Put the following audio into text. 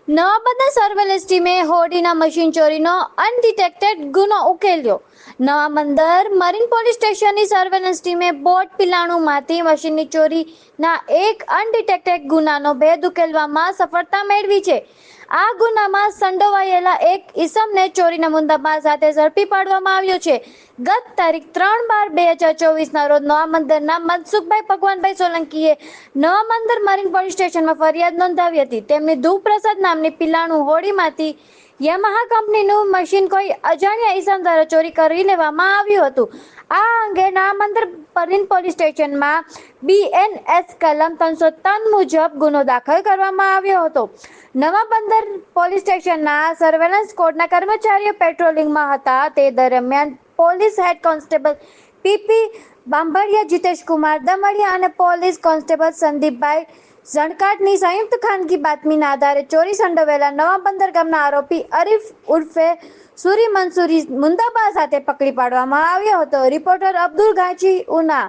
Navabandar surveillance ટીમે હોડીના machine ચોરીનો undetected ગુનો ઉકેલ્યો. નવાબંદર મરીન પોલીસ સ્ટેશનની સર્વેલન્સ ટીમે બોટ પિલાણુમાંથી મશીનની ચોરીના એક અનડિટેક્ટેડ ગુનાનો ભેદ ઉકેલવામાં સફળતા મેળવી છે. આ ગુનામાં સંડોવાયેલા એક ઈસમને ચોરીના મુદ્દામાલ સાથે ઝડપી પાડવામાં આવ્યો છે. ગત તારીખ 3/12/2024ના રોજ નવાબંદરના મનસુખભાઈ ભગવાનભાઈ સોલંકીએ નવાબંદર મરીન પોલીસ સ્ટેશનમાં ફરિયાદ નોંધાવી હતી. તેમની ધ્રુવપ્રસાદ નામની પિલાણું હોડીમાંથી યામાહા કંપનીનું મશીન કોઈ અજાણ્યા ઈસમ દ્વારા ચોરી કરી લેવામાં આવ્યું હતું. આ અંગે નવાબંદર મરીન પોલીસ સ્ટેશનમાં BNS કલમ 303 મુજબ ગુનો દાખલ કરવામાં આવ્યો હતો. નવાબંદર પોલીસ સ્ટેશનના સર્વેલન્સ સ્કોડના કર્મચારીઓ પેટ્રોલિંગમાં હતા. તે દરમિયાન પોલીસ હેડ કોન્સ્ટેબલ PP બાંભડિયા, જીતેશકુમાર દમડિયા અને પોલીસ કોન્સ્ટેબલ સંદીપભાઈ ઝણકાટની સંયુક્ત ખાનગી બાતમીના આધારે ચોરી સંડોવાયેલા નવાબંદર ગામના આરોપી અરીફ ઉર્ફે સુરી મંસૂરી મુંદાબા સાથે પકડી પાડવામાં આવ્યો હતો. રિપોર્ટર અબ્દુલ ગાંચી, ઉના.